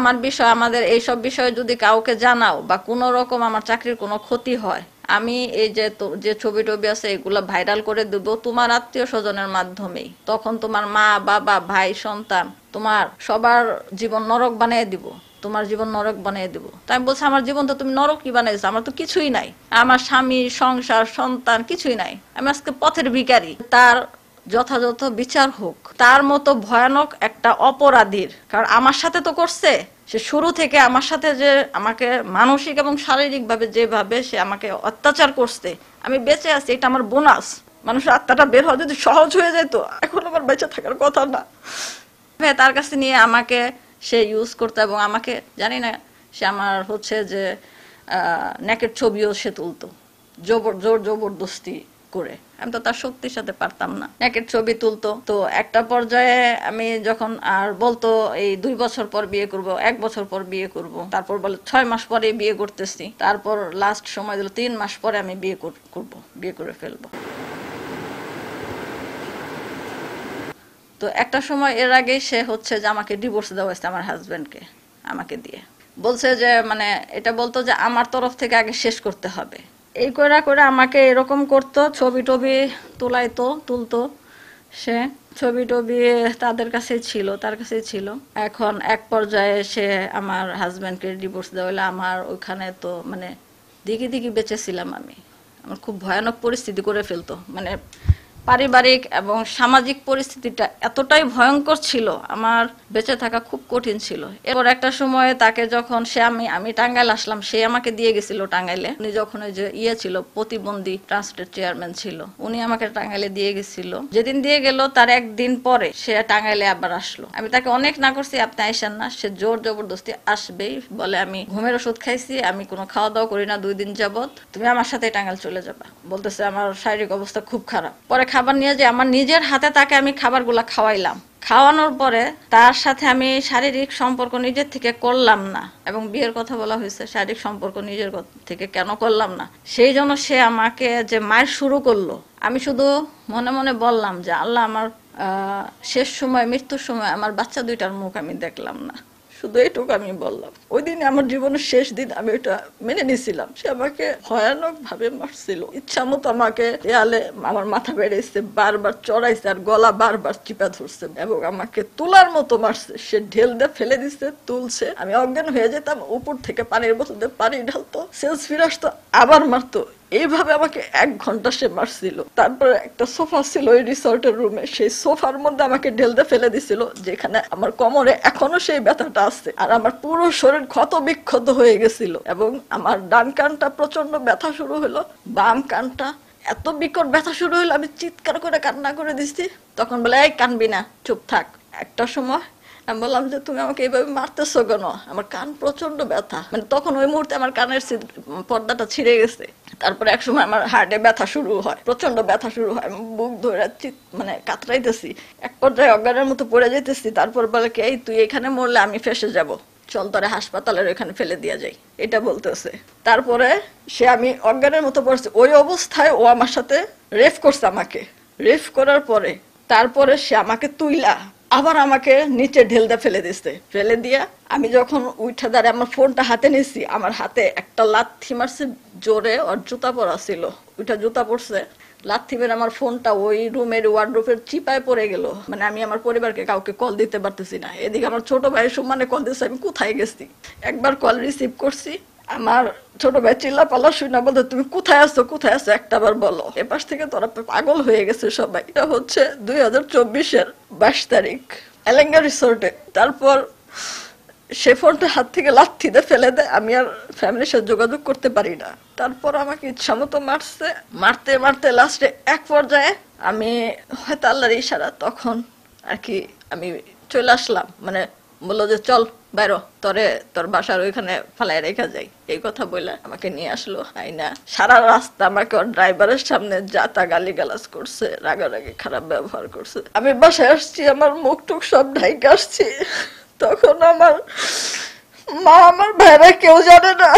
আমার বিষয়, আমাদের এইসব বিষয়ে যদি কাউকে জানাও বা কোনো রকম আমার চাকরির কোনো ক্ষতি হয়, আমি এই যে যে ছবি টবি আছে এগুলো ভাইরাল করে দেব তোমার আত্মীয় স্বজনের মাধ্যমেই। তখন তোমার মা বাবা ভাই সন্তান তোমার সবার জীবন নরক বানিয়ে দিব, তোমার জীবন নরক বানিয়ে দিব। তাই আমি বলছি আমার জীবন তো তুমি নরক কি বানাইছো, আমার তো কিছুই নাই, আমার স্বামী সংসার সন্তান কিছুই নাই, আমি আজকে পথের ভিখারি। তার যথাযথ বিচার হোক। তার মতো ভয়ানক একটা অপরাধীর, কারণ আমার সাথে তো করছে, সে শুরু থেকে আমার সাথে যে আমাকে মানসিক এবং শারীরিক ভাবে যেভাবে সে আমাকে অত্যাচার করছে, আমি বেঁচে আছি এটা আমার বোনাস। মানুষের আত্মাটা বের হওয়া যদি সহজ হয়ে যেত, এখন আমার বেঁচে থাকার কথা না। তার কাছে নিয়ে আমাকে সে ইউজ করতো এবং আমাকে জানি না সে আমার হচ্ছে যে নেকের ছবিও সে তুলতো জোর জবরদস্তি করে। আমি তো তার শক্তির সাথে পারতাম না, নেকের ছবি তুলতো। তো একটা পর্যায়ে আমি যখন আর বলতো এই 2 বছর পর বিয়ে করব, 1 বছর পর বিয়ে করব, তারপর বলে 6 মাস পরে বিয়ে করতেছি, তারপর লাস্ট সময় দিল 3 মাস পরে আমি বিয়ে করব, বিয়ে করে ফেলবো। তো একটা সময় এর আগে সে হচ্ছে যে আমাকে ডিভোর্স দেওয়া হয়েছে আমার হাজবেন্ডকে, আমাকে দিয়ে বলছে যে মানে এটা বলতো যে আমার তরফ থেকে আগে শেষ করতে হবে। এই করে করে আমাকে এরকম করতো, ছবি টবি তুলতো সে, ছবি টবি তাদের কাছেই ছিল, তার কাছেই ছিল। এখন এক পর্যায়ে সে আমার হাজবেন্ডকে ডিভোর্স দেওয়া হলো। আমার ওইখানে তো মানে দিকে দিকে বেঁচেছিলাম আমি, আমার খুব ভয়ানক পরিস্থিতি করে ফেলতো, মানে পারিবারিক এবং সামাজিক পরিস্থিতিটা এতটাই ভয়ঙ্কর ছিল, আমার বেঁচে থাকা খুব কঠিন ছিল। এরপর একটা সময়ে তাকে যখন সে আমি টাঙ্গাইল আসলাম, সে আমাকে দিয়ে গেছিল টাঙ্গাইলে। উনি যখন ওই যে ছিল প্রতিবন্ধী ট্রাস্টের চেয়ারম্যান ছিল, উনি আমাকে টাঙ্গাইলে দিয়ে গেছিল। যেদিন দিয়ে গেল তার একদিন পরে সে টাঙ্গাইলে আবার আসলো। আমি তাকে অনেক না করছি আপনি আইসেন না, সে জোর জবরদস্তি আসবেই বলে। আমি ঘুমের ওষুধ খাইছি, আমি কোনো খাওয়া দাওয়া করি না 2 দিন যাবত, তুমি আমার সাথে টাঙ্গাইল চলে যাবা। বলতেছে আমার শারীরিক অবস্থা খুব খারাপ। পরে খাবার নিয়ে যে আমার নিজের হাতে তাকে আমি খাবারগুলা খাওয়াইলাম। খাওয়ানোর পরে তার সাথে আমি শারীরিক সম্পর্ক নিজের থেকে করলাম না, এবং বিয়ের কথা বলা হয়েছে, শারীরিক সম্পর্ক নিজের থেকে কেন করলাম না, সেই জন্য সে আমাকে যে মার শুরু করলো। আমি শুধু মনে মনে বললাম যে আল্লাহ, আমার শেষ সময়, মৃত্যুর সময় আমার বাচ্চা 2টার মুখ আমি দেখলাম না, শুধু এইটুকু আমি বললাম। ওই দিন আমার জীবনের শেষ দিন, আমি ওটা মেনে নিয়েছিলাম। সে আমাকে ভয়ানক ভাবে মারছিল, ইচ্ছা মতো আমাকে দেয়ালে আমার মাথা বেড়েছে, বারবার চড়াইছে, আর গলা বারবার চিপা ধরছে, এবং আমাকে তুলার মতো মারছে। সে ঢেল দিয়ে ফেলে দিচ্ছে, তুলছে, আমি অজ্ঞান হয়ে যেতাম, উপর থেকে পানির বোতল দিয়ে পানি ঢালতো, সেন্স ফিরে আসতো, আবার মারতো। এইভাবে আমাকে 1 ঘন্টা সে মারছিল। তারপরে একটা সোফা ছিল ওই রিসর্টের রুমে, সেই সোফার মধ্যে আমাকে ঢেলতে ফেলে দিছিল, যেখানে আমার কোমরে এখনো সেই ব্যথাটা আছে, আর আমার পুরো শরীর ক্ষত বিক্ষত হয়ে গেছিল, এবং আমার ডান কানটা প্রচন্ড ব্যথা শুরু হলো, বাম কানটা এত বিকট ব্যথা শুরু হলো, আমি চিৎকার করে কান্না করে দিচ্ছি। তখন বলে এই কানবি না, চুপ থাক। একটা সময় আমি বললাম যে তুমি আমাকে এইভাবে মারতেছো কেন, আমার কান প্রচন্ড ব্যথা। মানে তখন ওই মুহূর্তে আমার কানের পর্দাটা ছিঁড়ে গেছে। তারপরে এক সময় আমার হার্টে ব্যথা শুরু হয়, প্রচন্ড ব্যথা শুরু হয়, বুক ধরে মানে কাতরাইতেছি, এক পর্যায়ে অজ্ঞানের মতো পড়ে যেতেছি। তারপর বলে কি, এই তুই এখানে মরলে আমি ফেসে যাব, চল তোরে হাসপাতালের ওখানে ফেলে দিয়া যাই, এটা বলতেছে। তারপরে সে, আমি অজ্ঞানের মতো পড়ছি, ওই অবস্থায় ও আমার সাথে রেফ করছে। আমাকে রেফ করার পরে তারপরে সে আমাকে তুইলা আবার আমাকে নিচে ঢেলদা ফেলে দিচ্ছে। ফেলে দিয়া আমি যখন উঠে দাঁড়ে আমার ফোনটা হাতে নিছি, আমার হাতে একটা লাথি মারছে জোরে, ওর জুতা পরা ছিল, ওইটা জুতা পড়ছে, লাথি মেরে আমার ফোনটা ওই রুমের ওয়ার্ডরোবের চিপায় পড়ে গেল। মানে আমি আমার পরিবারকে কাউকে কল দিতে পারতেছি না। এদিকে আমার ছোট ভাই সমানে কল দিচ্ছে, আমি কোথায় গেছি। একবার কল রিসিভ করছি, আমার ছোট ভাই চিল্লা পাল্লা শুনে বলতে, তুমি কোথায় আছো, কোথায় আছো, একটা বার বলো। এপাশ থেকে তোরা পাগল হয়ে গেছে সবাই। এটা হচ্ছে 2024-এর 22 তারিখ, এলেঙ্গা রিসোর্টে। তারপর সে ফোনটা হাত থেকে লাথি দিয়ে ফেলে দেয়, আমি আর ফ্যামিলির সাথে যোগাযোগ করতে পারি না। তারপর আমাকে ইচ্ছা মতো মারছে, মারতে মারতে লাস্টে এক পর্যায়ে আমি হয়তো আল্লাহর ইশারা, তখন আর কি আমি চলে আসলাম। মানে বললো যে চল বাইরো, তোর বাসার ওইখানে ফালাই রেখা যাই, এই কথা বলে আমাকে নিয়ে আসলো আইনা। সারা রাস্তা আমাকে ওর ড্রাইভারের সামনে যা তা গালিগালাজ করছে, রাগারাগি খারাপ ব্যবহার করছে। আমি বাসায় আসছি, আমার মুখ টুক সব ঢাইকে আসছি, তখন আমার মা, আমার ভাইরা কেউ জানে না।